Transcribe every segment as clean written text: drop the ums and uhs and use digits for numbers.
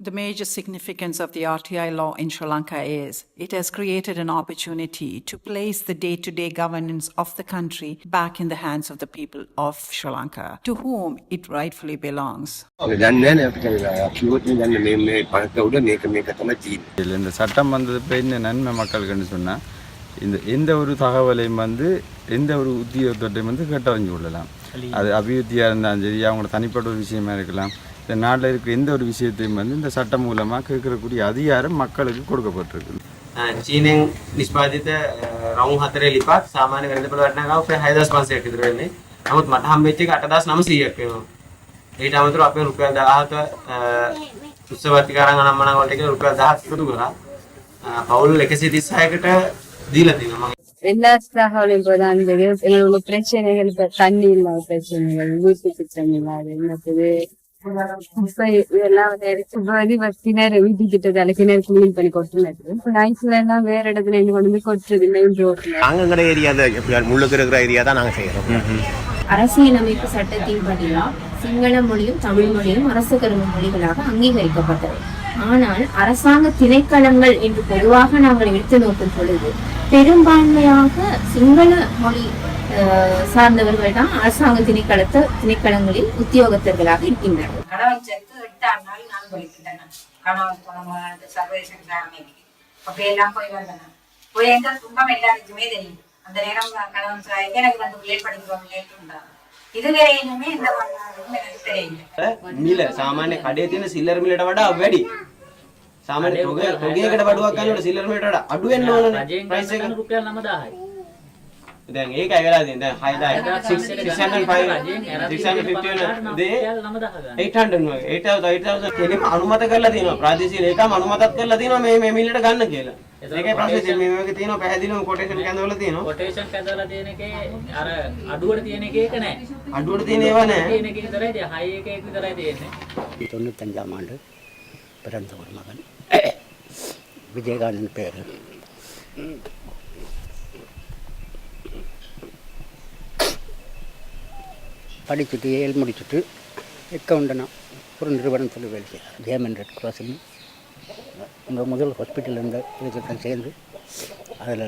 The major significance of the RTI law in Sri Lanka is it has created an opportunity to place the day-to-day governance of the country back in the hands of the people of Sri Lanka, to whom it rightfully belongs. இந்த சட்டம் வந்தது இந்த நன்மை மக்களுக்குன்னு சொன்னால் எந்த ஒரு தகவலையும் எந்த ஒரு உத்தியோகத்தையும் கேட்டறிஞ்சு கொள்ளலாம். அது அபிவிருத்தியாக இருந்தாலும் சரி, அவங்களோட தனிப்பட்ட ஒரு விஷயமா இருக்கலாம். இந்த நாட்டில் இருக்கிற எந்த ஒரு விஷயத்தையும் இந்த சட்டம் மூலமாக கேட்கக்கூடிய அதிகாரம் மக்களுக்கு கொடுக்கப்பட்டிருக்கு. චීනෙන් නිෂ්පාදිත රවුම් 4 ලිපක් සාමාන්‍ය වෙළඳපොළ වටිනාකම අපේ 6500ක් විතර වෙන්නේ. නමුත් මට හම්බෙච්ච එක 8900ක් වෙනවා. ඊට අමතරව අපේ රුපියල් 17ක උත්සවාතිකාරන් අනම්මනම් වලට කියලා රුපියල් 1000ක් එකතු කරා. පවුල් 136කට දීලා තිනවා. எல்லா தகவலையும் பிரதானிகள் எங்களோட பிரச்சனைகள், இப்போ தண்ணி இல்லாத பிரச்சனைகள், வீட்டு பிரச்சனைகள், என்னது இப்ப இதெல்லாம் கிணறு வீட்டு திட்டத்தால கிணறு கிளீன் பண்ணி கொட்டுனது. இப்ப நைட்ல எல்லாம் வேற இடத்துல இருந்து கொண்டு வந்து கொட்டுறது மெயின் ரோட்ல. நாங்க ஏரியா முள்ளுக்கு இருக்கிற ஏரியா தான் நாங்க செய்யறோம். அரசியலமைப்பு சட்டத்தின்படியா சிங்கள மொழியும் தமிழ் மொழியும் அரசு கரும மொழிகளாக அங்கீகரிக்கப்பட்டது. ஆனால் அரசாங்க திணைக்களங்கள் என்று பொதுவாக நாங்கள் எடுத்து நோக்கும் பொழுது பெரும்பான்மையாக சிங்கள மொழி சார்ந்தவர்கள் தான் அரசாங்க திணைக்களங்களில் உத்தியோகத்தர்களாக இருக்கின்றனர். கணவன் செத்து 8 நாள் நான் போயிருக்கின்றன. கணவன் சர்வதேச விசாரணைக்கு அப்படியெல்லாம் போய் வந்தன. போய் எங்க துன்பம் எல்லாருக்குமே தெரியும். அந்த நேரம் கணவன் எனக்கு 2 பிள்ளைகள் படிக்கிறவங்க இதுவரையிலுமே இந்த எனக்கு தெரியல. මිල සාමාන්‍ය කඩේ තියෙන සිල්ලර් මිලට වඩා වැඩි. සාමාන්‍ය තොගයකට බඩුවක් ගන්නකොට සිල්ලර් මිලට වඩා අඩු වෙන්න ඕනනේ. ප්‍රයිස් එක රුපියල් 9000යි. දැන් ඒකයි වෙලා තියෙන්නේ. දැන් 650 800 වගේ 8000 කෙනෙක් අනුමත කරලා තියෙනවා. ප්‍රාදේශීය ලේකම් අනුමතත් කරලා තියෙනවා මේ මිලට ගන්න කියලා. ඒකයි ප්‍රශ්නේ. මේ වගේ තියෙනවා පැහැදිලිවම කොටේෂන් කැඳවලා තියෙනවා. කොටේෂන් කැඳවලා තියෙන එකේ අර අඩුවට තියෙන එක නෑ. අඩුවට තියෙන ඒවා නෑ. තියෙන එක විතරයි තියෙන්නේ. හයි එකේ විතරයි තියෙන්නේ. 95ஆம் ஆண்டு பிறந்த ஒரு மகன் விஜயகாந்தன் பேரு. படிச்சுட்டு முடிச்சுட்டு அக்கௌண்டனா ஒரு நிறுவனத்தில் வேலை செய்கிறார். ஜேமன் ரெட் கிராஸ்ன்னு உங்கள் முதல் ஹாஸ்பிட்டல் இருந்த இதுக்கு சேர்ந்து அதில்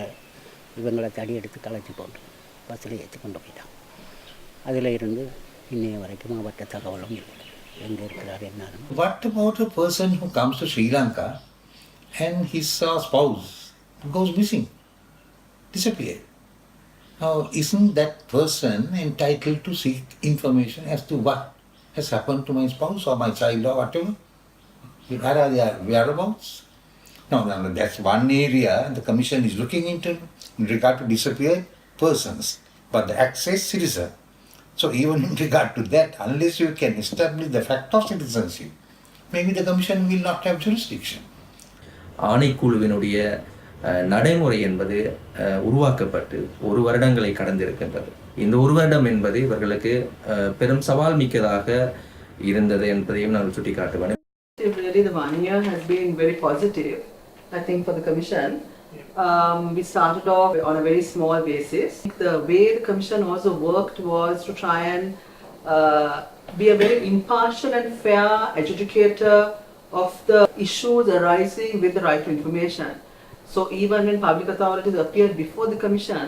இவங்களை தடி எடுத்து கலைச்சி போட்டு பஸ்ஸில் ஏற்றி கொண்டு போயிட்டான். அதில் இருந்து இன்னைய வரைக்கும் அவற்ற தகவலும் இல்லை, எங்கே இருக்கிறார் என்ன. What about a person who comes to Sri Lanka and his spouse goes missing, disappeared? Now, isn't that person entitled to seek information as to what has happened to my spouse or my child or whatever? Where are their whereabouts? No, that's one area the Commission is looking into in regard to disappeared persons, but the access citizen. So even in regard to that, unless you can establish the fact of citizenship, maybe the Commission will not have jurisdiction. ஆணைக்குழுவினுடைய நடைமுறை என்பது உருவாக்கப்பட்டு 1 வருடங்களை கடந்திருக்கின்றது. இந்த 1 வருடம் என்பது இவர்களுக்கு பெரும் சவால் மிக்கதாக இருந்தது என்பதையும் நான் சுட்டிக்காட்டுவேன். Really, the 1 year has been very positive, I think, for the Commission. We started off on a very small basis. The way the Commission also worked was to try and be a very impartial and fair adjudicator of the issues arising with the right to information. So even when public authorities appeared before the Commission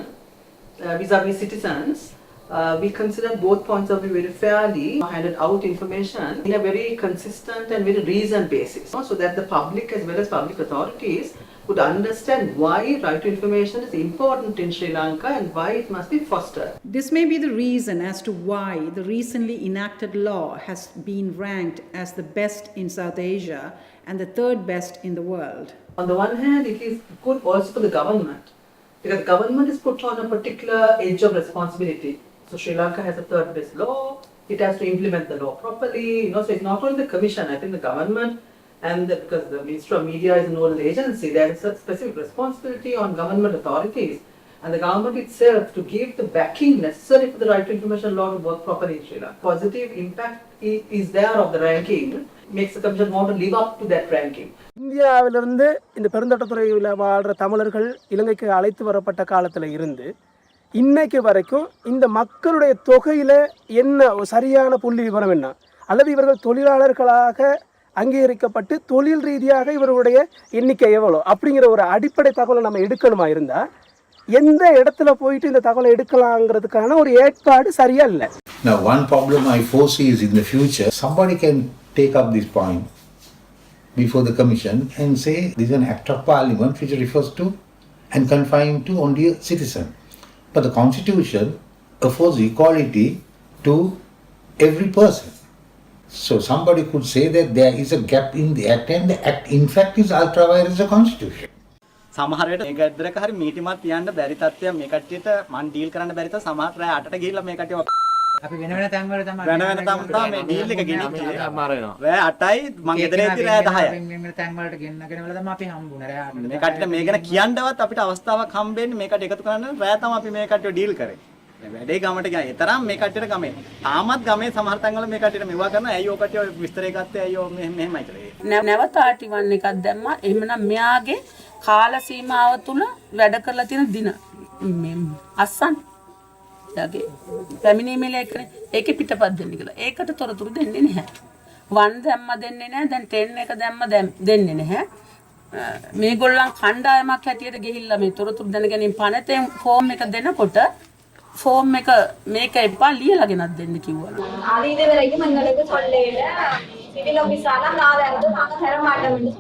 vis-a-vis citizens, we considered both points of view very fairly, handed out information in a very consistent and very reasoned basis, so that the public as well as public authorities could understand why right to information is important in Sri Lanka and why it must be fostered. This may be the reason as to why the recently enacted law has been ranked as the best in South Asia and the 3rd best in the world. On the one hand, it is good also for the government, because the government is put on a particular edge of responsibility. So Sri Lanka has a 3rd best law, it has to implement the law properly, so it's not only the Commission, I think the government, and because the Ministry of Media is an old agency, there is a specific responsibility on government authorities and the government itself to give the backing necessary for the right to information law to work properly in Sri Lanka. Positive impact is there of the ranking, makes the Commission want to live up to that ranking. இந்தியாவிலிருந்து இந்த பெருந்தோட்டத்துறையில் வாழ்கிற தமிழர்கள் இலங்கைக்கு அழைத்து வரப்பட்ட காலத்தில் இருந்து இன்னைக்கு வரைக்கும் இந்த மக்களுடைய தொகையில் என்ன சரியான புள்ளி விவரம் என்ன, அல்லது இவர்கள் தொழிலாளர்களாக அங்கீகரிக்கப்பட்டு தொழில் ரீதியாக இவருடைய எண்ணிக்கை எவ்வளோ அப்படிங்கிற ஒரு அடிப்படை தகவலை நம்ம எடுக்கணுமா இருந்தால் எந்த இடத்துல போயிட்டு இந்த தகவலை எடுக்கலாங்கிறதுக்கான ஒரு ஏற்பாடு சரியா இல்லை. Now, one problem I foresee is in the future, somebody can take up this point before the commission and say this is an act of parliament which refers to and confined to only a citizen. But the constitution affords equality to every person. So somebody could say that there is a gap in the act and the act in fact is ultra vires the constitution. සමහර වෙලට මේ ගැද්දරක හරි මීටිමත් තියන්න බැරි තත්ත්වයක් මේ කට්ටියට මන් deal කරන්න බැරි තත්ත්ව සමහර රෑ 8ට ගිහිල්ලා මේ කට්ටිය අපි වෙන වෙන තැන් වල තමයි වෙන වෙන තැන් තමයි මේ ඩීල් එක ගෙනිච්චේ අමාරු වෙනවා. රෑ 8යි මං ගෙදර ඉඳි රෑ 10යි. වෙන වෙන තැන් වලට ගෙන්නගෙන වල තමයි අපි හම්බුනේ රෑ 8ට. මේ කට්ටියට මේ ගැන කියන්නවත් අපිට අවස්ථාවක් හම්බෙන්නේ මේ කට්ටිය එකතු කරන්න රෑ තමයි අපි මේ කට්ටිය ඩීල් කරේ. මේ වැඩේ ගමට ගියා. ඒ තරම් මේ කට්ටියට ගමේ. තාමත් ගමේ සමහර තැන් වල මේ කට්ටියට මෙවුවා කරනවා. ඇයි ඔය කට්ටිය විස්තරේ ගත්තේ? ඇයි ඔය මෙහෙමයි කියලා. නැවත ආටිවන් එකක් දැම්මා. එහෙමනම් මෙයාගේ කාල සීමාව තුල වැඩ කරලා තියෙන දින අස්සන් යාගේ පැමිණීමේ ලේඛනේ ඒකේ පිටපත් දෙන්න කියලා. ඒකට තොරතුරු දෙන්නේ නැහැ. 1 දැම්ම දෙන්නේ නැහැ. දැන් 10 එක දැම්ම දෙන්නේ නැහැ. මේගොල්ලන් කණ්ඩායමක් හැටියට ගිහිල්ලා මේ තොරතුරු දැන ගැනීම පනතෙන් ෆෝම් එක දෙනකොට ෆෝම් එක මේක එපා ලියලා ගෙනත් දෙන්න කිව්වා. அது இதுவரைக்கும் எங்களுக்கு சொல்லையில சிவில் ஆபீஸால நான் வந்து நாங்க தர மாட்டோம்னு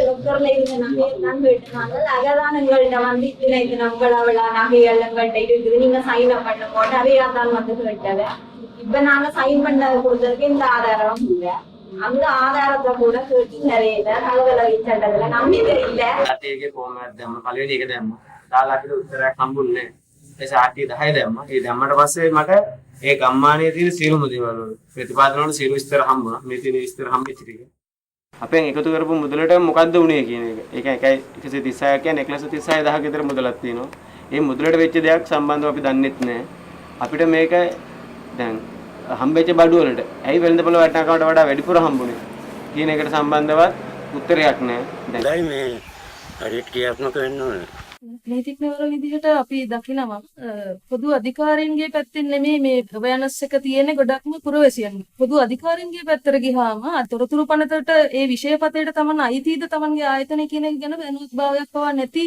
லொக்கர்ல இருந்த நகையை தான் போயிட்டாங்க. அதான் எங்கள்கிட்ட வந்து இத்தனை நம்மள நகைகள் எங்கள்கிட்ட இருக்குது, நீங்க சைன் அப் பண்ண போட்டு அதையா தான் வந்து கேட்டது. இப்ப நாங்க சைன் பண்ண கொடுத்ததுக்கு இந்த ஆதாரம் இல்ல. அந்த ஆதாரத்தை கூட கேட்டு நிறைய தகவல் சட்டத்துல நம்பிக்கை இல்ல. පළවෙනි එක දැම්ම. දාලා අපිට උත්තරයක් හම්බුන්නේ නැහැ. ඒ සාටි 10 දැම්මා. ඒ දැම්මට පස්සේ මට ඒ ගම්මානයේ තියෙන සියලුම දේවල් වල ප්‍රතිපාදන වල සියලු විස්තර හම්බුණා. මේ තියෙන විස්තර හම්බෙච්ච ටික. අපෙන් එකතු කරපු මුදලට මොකද්ද උනේ කියන එක. ඒක 136 කියන්නේ 1,36,000 විතර මුදලක් තියෙනවා. ඒ මුදලට වෙච්ච දෙයක් සම්බන්ධව අපි දන්නෙත් නැහැ. අපිට මේක දැන් හම්බෙච්ච බඩු වලට ඇයි වෙළඳපොළ වටනකට වඩා වැඩිපුර හම්බුනේ කියන එකට සම්බන්ධවත් උත්තරයක් නැහැ. දැන් මේ හරියට ක්‍රියාත්මක වෙන්න ඕනේ. නීතිඥවරු විදිහට අපි දකිනවා පොදු අධිකාරීන්ගේ පැත්තෙන් නෙමෙයි මේ අවයනස් එක තියෙන්නේ ගොඩක්ම පුරවැසියන්ගේ. පොදු අධිකාරීන්ගේ පැත්තට ගියාම අතොරතුරු පනතට ඒ විෂයපතේට තමන් අයිතිද තමන්ගේ ආයතනය කියන එක ගැන දැනුවත් භාවයක් පවා නැති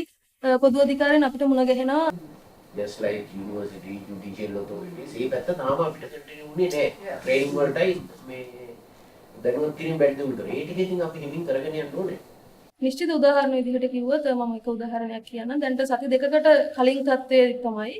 පොදු අධිකාරීන් අපිට මුණ ගැහෙනවා. just like university judicial authorities ඒ පැත්ත තාම අපිට කන්ටිනියු වුණේ නැහැ. ට්‍රේනින් වලටයි මේ දැනුවත් කිරීම බැරිද උන්ට. ඒ ටික ඉතින් අපි හිමින් කරගෙන යන්න ඕනේ. නිශ්චිත උදාහරණ විදිහට කිව්වොත් මම එක උදාහරණයක් කියන්නම්. දැන් සති දෙකකට කලින් තත්ත්වය තමයි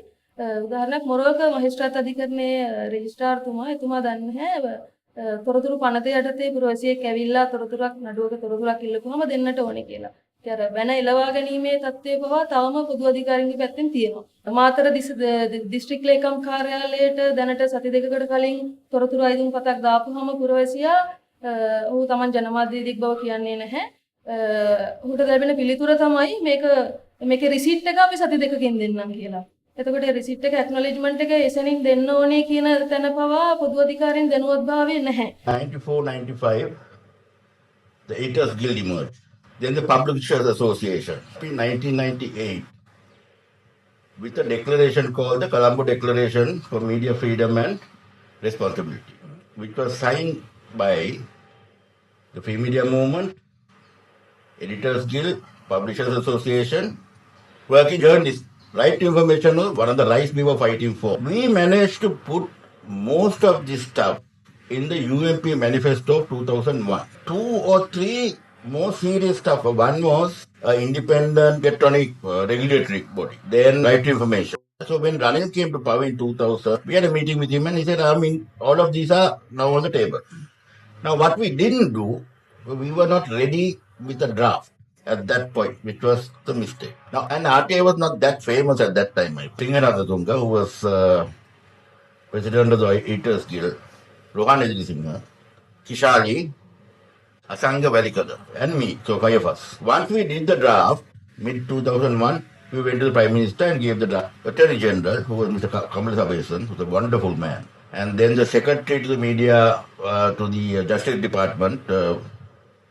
උදාහරණයක් මොරවක මහේස්ත්‍රාත් අධිකරණයේ රෙජිස්ට්‍රාර්තුමා එතුමා දන්නේ නැහැ තොරතුරු පනත යටතේ පුරවැසියෙක් ඇවිල්ලා තොරතුරක් නඩුවක තොරතුරක් ඉල්ලපුවම දෙන්නට ඕනේ කියලා. ඒතර වෙන එලවා ගැනීමේ තත්ත්වය පවා තවම පොදු අධිකාරීන්ගේ පැත්තෙන් තියෙනවා. මාතර දිස්ත්‍රික් ලේකම් කාර්යාලයට දැනට සති දෙකකට කලින් තොරතුරු අයිදුම් පතක් දාපුවම පුරවැසියා ඔහු Taman ජනමාධ්‍යවේදියෙක් බව කියන්නේ නැහැ. ඔහුට ලැබෙන පිළිතුර තමයි මේකේ රිසිට් එක අපි සති දෙකකින් දෙන්නම් කියලා. එතකොට රිසිට් එක ඇක්නොලෙජ්මන්ට් එක එසෙනින් දෙන්න ඕනේ කියන තැන පවා පොදු අධිකාරියෙන් දැනුවත්භාවය නැහැ. 94-95 the Eaters Guild emerged. Then the Publishers Association. In 1998 with a declaration called the Colombo Declaration for Media Freedom and Responsibility, which was signed by the Free Media Movement, Editors Guild, Publishers Association, working journalists. Right to information was one of the rights we were fighting for. We managed to put most of this stuff in the UMP manifesto of 2001. 2 or 3 more serious stuff. One was an independent electronic regulatory body. Then right to information. So when Ranil came to power in 2000, we had a meeting with him and he said, all of these are now on the table. Now what we didn't do, we were not ready with the draft at that point, which was the mistake. Now, and RTI was not that famous at that time. Singhanathatunga, who was president of the Eaters Guild, Rohan Singha, Kishali, Asanga Valikada, and me, so 5 of us. Once we did the draft, mid-2001, we went to the Prime Minister and gave the draft. Attorney General, who was Mr. Kamal Sabayasan, who was a wonderful man. And then the Secretary to the Media, to the Justice Department,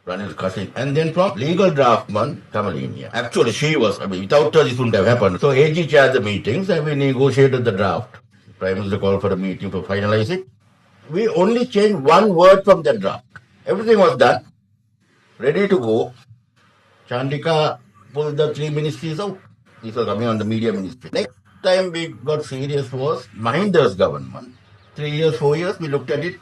Ranil Kassim. And then from legal draftman, Kamalinia. Actually, she was, without her, this wouldn't have happened. So AG chaired the meetings and we negotiated the draft. Prime Minister called for a meeting to finalize it. We only changed one word from the draft. Everything was done, ready to go. Chandika pulled the 3 ministries out. These were coming on the media ministry. Next time we got serious was Mahinda's government. 3 years, 4 years, we looked at it.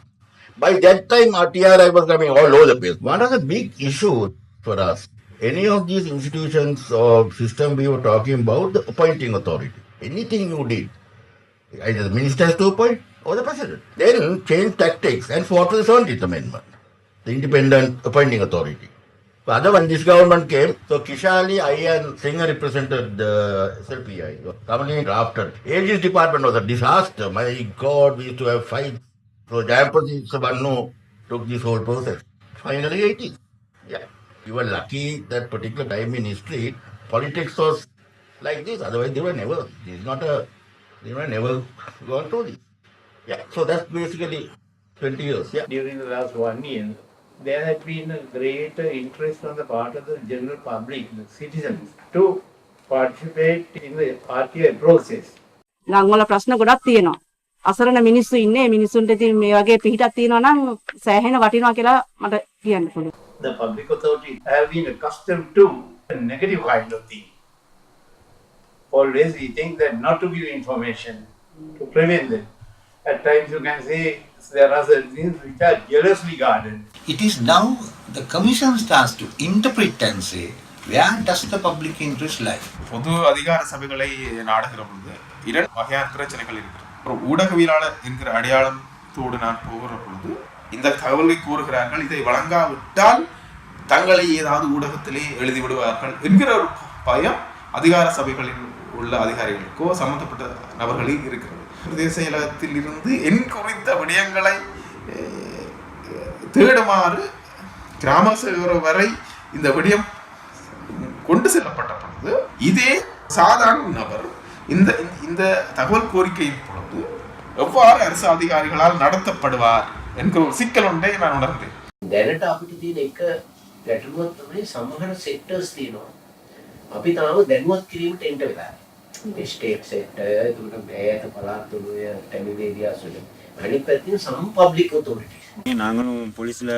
By that time, RTRI was coming all over the place. One of the big issues for us, any of these institutions or system we were talking about, the appointing authority. Anything you did, either the minister has to appoint or the president. Then change tactics and fought for the 17th Amendment, the independent appointing authority. Other when this government came, so Kishali, I and Singh represented the SLPI. Kamali drafted. AG's department was a disaster. My God, we used to have fights. So Jayapati Sabanu took this whole process. Finally, 80. Yeah. We were lucky that particular time in history, politics was like this. Otherwise, they were never. This is not a. They were never gone through this. Yeah. So that's basically 20 years. Yeah. During the last 1 year, there had been a greater interest on the part of the general public, the citizens, to participate in the RTI process. ගංවල ප්‍රශ්න ගොඩක් තියෙනවා. අසරණ මිනිස්සු ඉන්නේ මිනිස්සුන්ට ඉතින් මේ වගේ පිහිටක් තියෙනවා නම් සෑහෙන වටිනවා කියලා මට කියන්න පුළුවන්. The public authorities have been accustomed to a negative kind of thing. Always we think that not to give information, to prevent them. At times you can say there are certain things which are jealously guarded. It is now the commission's task to interpret and say, where does the public interest lie? பொது அதிகார சபைகளை நாடுகிற பொழுது 2 வகையான பிரச்சனைகள் இருக்கு. ஒரு ஊடகவியலாளர் என்கிற அடையாளத்தோடு நான் போகிற பொழுது இந்த தகவலை கூறுகிறார்கள், இதை வழங்காவிட்டால் தங்களை ஏதாவது ஊடகத்திலே எழுதி விடுவார்கள் என்கிற ஒரு பயம் அதிகார சபைகளில் உள்ள அதிகாரிகளுக்கோ சம்பந்தப்பட்ட நபர்களில் இருக்கிறது. பிரதேச செயலகத்தில் இருந்து என் குறித்த விடயங்களை தேடுமாறு கிராம சேவகர் வரை இந்த விடயம் கொண்டு செல்லப்பட்ட பொழுது இதே சாதாரண நபர் இந்த இந்த தகவல் கோரிக்கையின் பொழுது எவ்வாறு அரசு அதிகாரிகளால் நடத்தப்படுவார் என்கிற ஒரு சிக்கல் ஒன்றை நான் உணர்ந்தேன். දැනට අපිට තියෙන එක ගැටලුවක් තමයි සමහර සෙක්ටර්ස් තියෙනවා. අපි තාම දැනුවත් කිරීමට එන්න වෙලා. ස්ටේට් සෙක්ටර්, ඒකට ඈත පළාත් වල ටැමිල් ඒරියාස් වල. අනිත් පැත්තෙන් සම් පබ්ලික් ඔතොරිටිස්. நாங்களும் போலீஸில்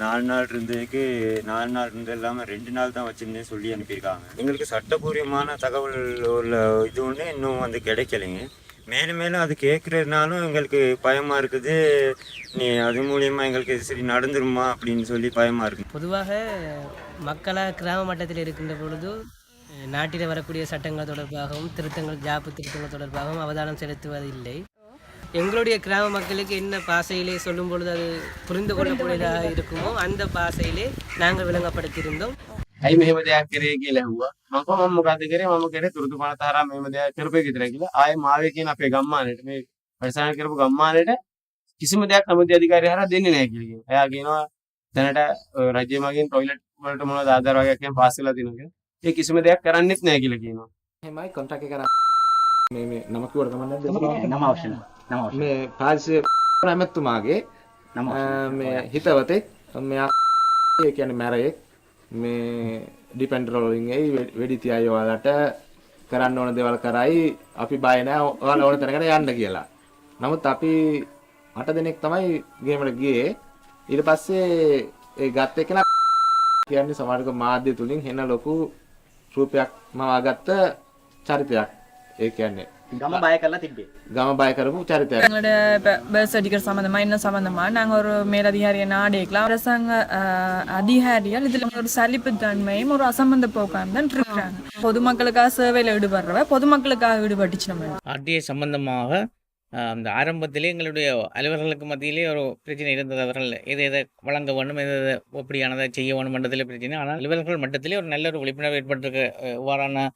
4 நாள் இருந்ததுக்கு 4 நாள் இருந்து இல்லாமல் 2 நாள் தான் வச்சுருந்தேன் சொல்லி அனுப்பியிருக்காங்க. எங்களுக்கு சட்டபூர்வமான தகவல் உள்ள இது ஒன்று இன்னும் வந்து கிடைக்கலைங்க. மேலும் மேலும் அது கேட்குறதுனாலும் எங்களுக்கு பயமாக இருக்குது. நீ அது மூலியமாக எங்களுக்கு சரி நடந்துருமா அப்படின்னு சொல்லி பயமாக இருக்குது. பொதுவாக மக்களாக கிராம மட்டத்தில் இருக்கின்ற பொழுது நாட்டில் வரக்கூடிய சட்டங்கள் தொடர்பாகவும் ஜாப்பு திருத்தங்கள் தொடர்பாகவும் அவதானம் செலுத்துவதில்லை. எங்களுடைய கிராம மக்களுக்கு என்ன பாஷையிலே சொல்லும் பொழுது அது புரிந்து கொள்ளக்கூடியதாக இருக்குமோ அந்த பாஷையிலே நாங்கள் விளங்கப்படுத்தியிருந்தோம். ඇයි මෙහෙම දෙයක් කරේ කියලා ඇහුවා. මම මොකද්ද කරේ? මම කරේ තුරුතු පනතරා මෙහෙම දෙයක් කරපේ විතර කියලා. ආයේ මාවේ කියන අපේ ගම්මානේට මේ පරිසරණ කරපු ගම්මානේට කිසිම දෙයක් සමිති අධිකාරිය හරහා දෙන්නේ නැහැ කියලා කියනවා. එයා කියනවා දැනට රජ්‍ය මගින් টয়ලට් වලට මොනවද ආධාර වගේක් කියන පාස් වෙලා තියෙනවා කියලා. ඒ කිසිම දෙයක් කරන්නේත් නැහැ කියලා කියනවා. එහෙමයි කොන්ට්‍රැක්ට් එක කරා මේ නම කිව්වට කමන්නේ නම අවශ්‍ය නැහැ. මේ පාරිසරික ප්‍රාමතුමාගේ මේ හිතවතෙක් මෙයා ඒ කියන්නේ මැරයෙක් මේ ඩිපෙන්ඩර් වලින් එයි වෙඩි තියයි ඔයාලට කරන්න ඕන දේවල් කරයි අපි බය නැහැ ඔයාලා ඕන තැනකට යන්න කියලා. නමුත් අපි 8 දෙනෙක් තමයි ගේම් වල ගියේ. ඊට පස්සේ ඒ ගත්ත එක කියන්නේ සමහරක මාධ්‍ය තුලින් හෙන ලොකු රූපයක් මවාගත්ත චරිතයක්. ඒ කියන්නේ ගම බය කරලා තිබ්බේ. ගම බය කරපු චරිතයක්. எங்களோட பர்த் சர்டிஃபிகேட் சம்மந்தமா இன்னும் சம்மந்தமா நாங்கள் ஒரு மேலதிகாரியை நாடேக்கலாம். அரசாங்க அதிகாரிகள் இதில் ஒரு சலிப்பு தன்மையும் ஒரு அசம்பந்த போக்காயும் தான் இருக்கிறாங்க. பொதுமக்களுக்காக சேவையில் ஈடுபடுறவ பொதுமக்களுக்காக ஈடுபட்டுச்சு நம்ம ஆர்டிஐ சம்பந்தமாக அந்த ஆரம்பத்திலே எங்களுடைய அலுவலர்களுக்கு மத்தியிலே ஒரு பிரச்சனை இருந்தது. அவர்கள் எதை வழங்க வேண்டும், எதை எப்படியானதை செய்ய வேண்டும் என்றதில் பிரச்சனை. ஆனால் அலுவலர்கள் மட்டத்திலே ஒரு நல்ல ஒரு விழிப்புணர்வு ஏற்பட்டிருக்க இவ்வாறான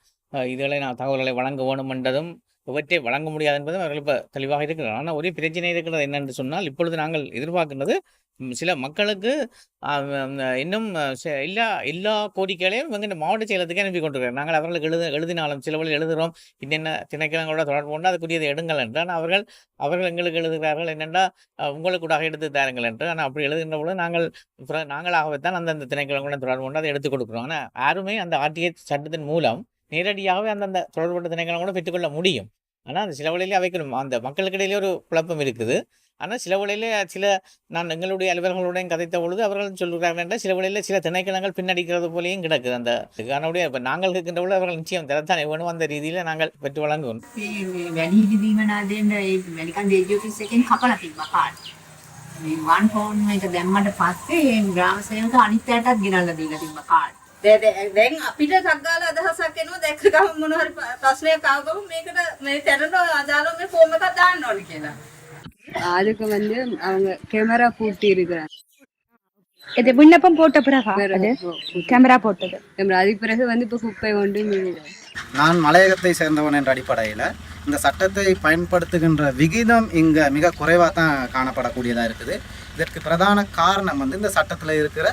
இதுகளை தகவல்களை வழங்க வேண்டும் என்றதும் இவற்றை வழங்க முடியாது என்பதும் அவர்கள் இப்போ தெளிவாக இருக்கிறார். ஆனால் ஒரே பிரச்சனை இருக்கிறது என்னென்று சொன்னால் இப்பொழுது நாங்கள் எதிர்பார்க்கின்றது சில மக்களுக்கு இன்னும் எல்லா கோரிக்கைகளையும் இவங்க மாவட்ட செயலத்துக்கு அனுப்பி கொண்டிருக்கிறார். நாங்கள் அவர்களுக்கு எழுதினாலும் சில வழி எழுதுகிறோம் என்னென்ன திணைக்களங்களோட தொடர்பு கொண்டு அதுக்குரியதை எடுங்கள் என்று. ஆனால் அவர்கள் எங்களுக்கு எழுதுகிறார்கள் என்னென்னா உங்களுக்கு கூட எடுத்து தாருங்கள் என்று. ஆனால் அப்படி எழுதுகின்ற பொழுது நாங்களாகவே தான் அந்தந்த திணைக்களங்களோட தொடர்பு கொண்டு அதை எடுத்துக் கொடுக்குறோம். ஆனால் யாருமே அந்த ஆர்டிஐ சட்டத்தின் மூலம் நேரடியாகவே அந்தந்த தொடர்புடைய திணைக்களம் கூட பெற்றுக்கொள்ள முடியும். ஆனால் அந்த சில வழியிலே அவைக்கணும் அந்த மக்களுக்கு இடையிலே ஒரு குழப்பம் இருக்குது. ஆனால் சில வேளையில் நான் எங்களுடைய அலுவலர்களுடன் கதைத்த பொழுது அவர்கள் சொல்கிறார்கள் என்றால் சில வேளையில் சில திணைக்களங்கள் பின்னடிக்கிறது போலேயும் கிடக்குது. அந்த காரணடைய இப்போ நாங்கள் இருக்கின்ற பொழுது அவர்கள் நிச்சயம் தரத்தானே வேணும், அந்த ரீதியில் நாங்கள் பெற்று வழங்குவோம். වැඩිහිටි දීමනාදෙන් නිකන් දේජ ඔෆිස් එකෙන් කපලා තිබ්බා කාඩ්. මේ වන් ෆෝන් එක දැම්මට පස්සේ ග්‍රාම සේවක අනිත් අයටත් ගෙනල්ලා දීලා තිබ්බා කාඩ්. දැන් අපිට සක්ගාල අදහසක් එනවා දැක්ක ගමන් මොන හරි ප්‍රශ්නයක් ආව ගමන් මේකට මේ තැනට අදාළව මේ ෆෝම් එකක් දාන්න ඕනේ කියලා. அதுக்கு அவங்க கேமரா பூட்டி இருக்கிறாங்க. இது விண்ணப்பம் போட்ட பிறகு கேமரா போட்டது அதுக்கு பிறகு இப்போ குப்பை கொண்டு நான் மலையகத்தை சேர்ந்தவன் என்ற அடிப்படையில் இந்த சட்டத்தை பயன்படுத்துகின்ற விகிதம் இங்கே மிக குறைவாக தான் காணப்படக்கூடியதாக இருக்குது. இதற்கு பிரதான காரணம் இந்த சட்டத்தில் இருக்கிற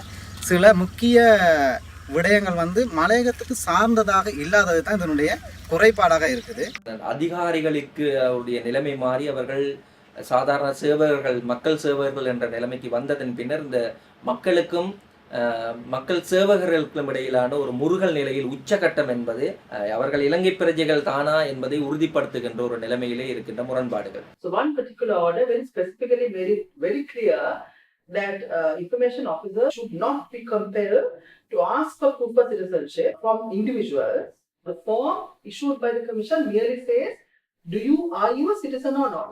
சில முக்கிய விடயங்கள் மலையகத்துக்கு சார்ந்ததாக இல்லாதது தான் இதனுடைய குறைபாடாக இருக்குது. அதிகாரிகளுக்கு அவருடைய நிலைமை மாறி அவர்கள் சாதாரண சேவகர்கள், மக்கள் சேவகர்கள் என்ற நிலைமைக்கு வந்ததன் பின்னர் இந்த மக்களுக்கும் மக்கள் சேவகர்களுக்கும் இடையிலான ஒரு முருகல் நிலையில் உச்சகட்டம் என்பது அவர்கள் இலங்கை பிரஜைகள் தானா என்பதை உறுதிப்படுத்துகின்ற ஒரு நிலைமையிலே இருக்கின்ற முரண்பாடுகள். So one particular order very specifically very clear that information officer should not be compelled to ask for proof of citizenship from individuals. The form issued by the commission merely says, are you a citizen or not?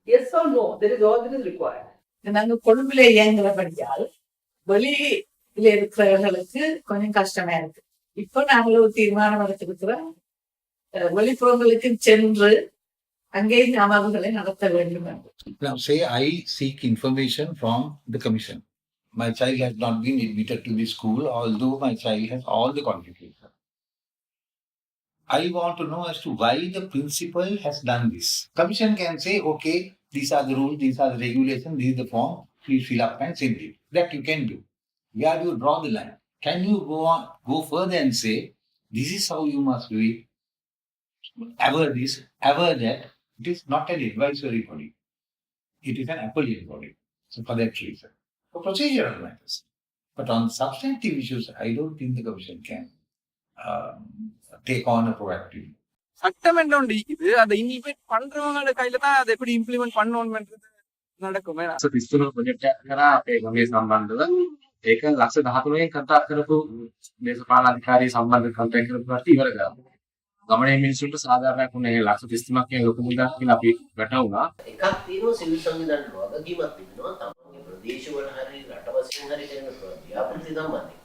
Yes or no, that is all that is required. நாங்கள் கொழும்புல இயங்குறபடியால் வெளியில இருக்கிறவர்களுக்கு கொஞ்சம் கஷ்டமா இருக்கு. இப்போ நாங்கள் ஒரு தீர்மானம் எடுத்திருக்கிறோம், வெளிப்புறங்களுக்கு சென்று அங்கே அமர்வுகளை நடத்த வேண்டும். Now say I seek information from the commission. My child has not been admitted to the school, although my child has all the qualifications. I want to know as to why the principal has done this. Commission can say, okay, these are the rules, these are the regulations, this is the form, please fill up and send it. That you can do. Where do you draw the line? Can you go further and say, this is how you must do it? Ever this, ever that. It is not an advisory body. It is an appellate body. So for that reason. For procedural matters. But on substantive issues, I don't think the commission can take on a proactive. சட்டமன்றம் ஒன்று இருக்குது, அதை implement பண்றவங்களோட கையில தான் அதை எப்படி implement பண்ணணும்ன்றது நடக்கும். පිස්තුන project එකක් කරා අපේ ගමේ සම්බන්ධව ඒක ලක්ෂ 13කින් කතා කරපු දේශපාලන අධිකාරී සම්බන්ධ කන්ටැක්ට් කරපු කට්ටිය ඉවර කරා. ගමනේ මිනිස්සුන්ට සාධාරණයක් වුණේ ලක්ෂ 33ක් කියන ලොකු මුදලක් කියලා අපි වැටුණා. එකක් තියෙනවා සිවිල් සංවිධානවල වගකීමක් තිබෙනවා තමන්ගේ ප්‍රදේශවල හරි රටවසින් හරි කරන ව්‍යාපෘති සම්බන්ධයෙන්.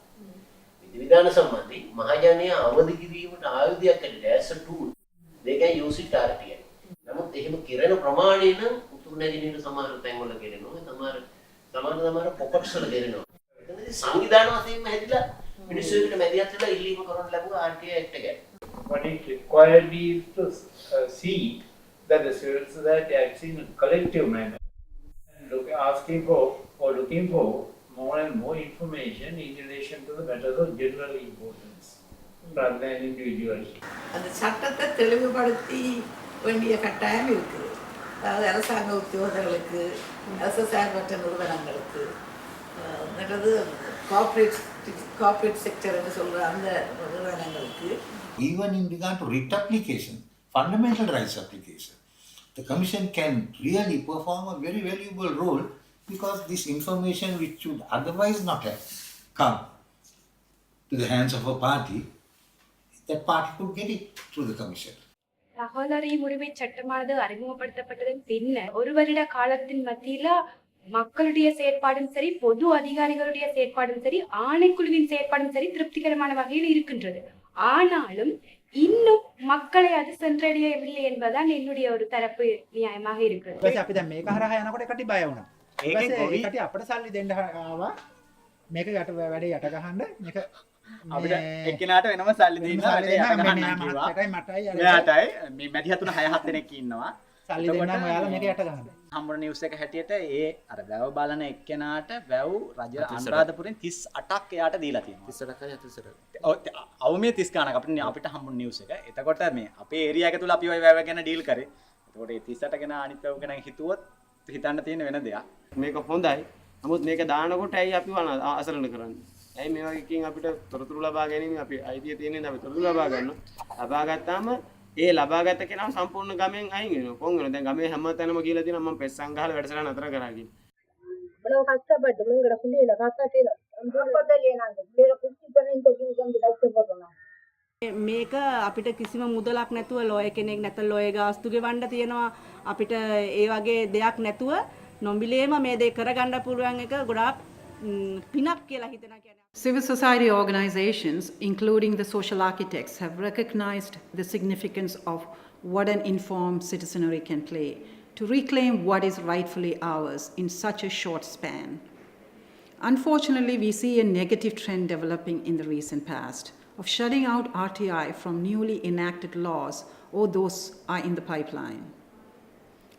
විධාන සම්බන්ධයෙන් මහජනයා අවදි කිරීමට ආයුධයක් ඇරෙලා as a tool they can use it RTI. නමුත් එහෙම කිරණ ප්‍රමාණය නම් උතුරු නැගෙනහිර සමහර තැන්වල කෙරෙනවා. සමහර පොකට්ස් වල කෙරෙනවා. එතනදී සංවිධාන වශයෙන්ම හැදිලා මිනිස්සුන්ට මැදිහත් වෙලා ඉල්ලීම කරන්න ලැබුවා RTI Act එක. What it required is to see that the civil society acts in a collective manner and looking for more and more information in relation to the matters of general importance rather than individuals. அந்த சட்டத்தை தெளிவுபடுத்தி வேண்டிய கட்டாயம் இருக்குது. அதாவது அரசாங்க உத்தியோகர்களுக்கு, அரசு சார்பற்ற நிறுவனங்களுக்கு, மற்றது கார்ப்பரேட் செக்டர் என்று சொல்ற அந்த நிறுவனங்களுக்கு. Even in regard to writ application, fundamental rights application, the commission can really perform a very valuable role. Because this information which should otherwise not have come to the hands of a party, that party could get it through the commission. தகவல் அறியும் உரிமை சட்டமானது அறிமுகப்படுத்தப்பட்டதன் பின்னர் ஒரு வருட காலத்தின் மத்தியில மக்களுடைய செயற்பாடும் சரி, பொது அதிகாரிகளுடைய செயற்பாடும் சரி, ஆணைக்குழுவின் செயற்பாடும் சரி திருப்திகரமான வகையில் இருக்கின்றது. ஆனாலும் இன்னும் மக்களை அது சென்றடையவில்லை என்பதுதான் என்னுடைய ஒரு தரப்பு நியாயமாக இருக்கிறது. අපි දැන් මේක හරහා යනකොට කටි බය වුණා. ඒකට අපිට සල්ලි දෙන්න ආවා. මේක යට වැඩේ යට ගහන්න මේක අපිට එක්කෙනාට වෙනම සල්ලි දෙනවා වැඩේ යට ගහන්න කිව්වා. මෙයාටයි මේ මැදිහත් තුන 6-7 දෙනෙක් ඉන්නවා. සල්ලි දෙන්නම් ඔයාලා මේක යට ගහන්න. හම්බුන නිවුස් එක හැටියට ඒ අර වැව බලන එක්කෙනාට වැව් රජ අනුරාධපුරෙන් 38ක් එයාට දීලා තියෙනවා. 38යි 38. ඔව් අවුමේ 30 ගණක් අපිට හම්බුන නිවුස් එක. එතකොට මේ අපේ ඒරියා එක තුල අපි ওই වැව ගැන ඩීල් කරේ. එතකොට ඒ 38 ගැන අනිත් වැව ගැන හිතුවොත් හිතන්න තියෙන වෙන දෙයක්. මේක හොඳයි. නමුත් මේක දානකොට ඇයි අපි අසරණ කරන්නේ? ඇයි මේ වගේ එකකින් අපිට තොරතුරු ලබා ගැනීම අපි අයිතිය තියෙන අපි තොරතුරු ලබා ගන්නවා. ලබා ගත්තාම ඒ ලබාගත කෙනා සම්පූර්ණ ගමෙන් අයින් වෙනවා. කොන් වෙනවා. දැන් ගමේ හැමතැනම කියලා තියෙනවා මම පෙස්සන් ගහලා වැඩසටහන නතර කරා කියලා. இவ்வளவு கஷ்டப்பட்டு உங்களோட பிள்ளைகளை காப்பாற்றல பிள்ளைகளை குடிச்சிட்டு கஷ்டப்படுறோம். මේක අපිට කිසිම මුදලක් නැතුව ලෝය කෙනෙක් නැත්නම් ලෝය ගාස්තු ගෙවන්න තියෙනවා. අපිට ඒ වගේ දෙයක් නැතුව නොමිලේම මේ දේ කරගන්න පුළුවන් එක ගොඩාක් පිනක් කියලා හිතනවා කියන්නේ. Civil society organizations, including the social architects, have recognized the significance of what an informed citizenry can play to reclaim what is rightfully ours in such a short span. Unfortunately, we see a negative trend developing in the recent past of shutting out RTI from newly enacted laws, or those are in the pipeline.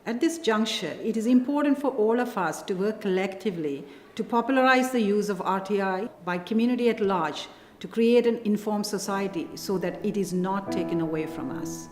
At this juncture, it is important for all of us to work collectively to popularize the use of RTI by community at large to create an informed society so that it is not taken away from us.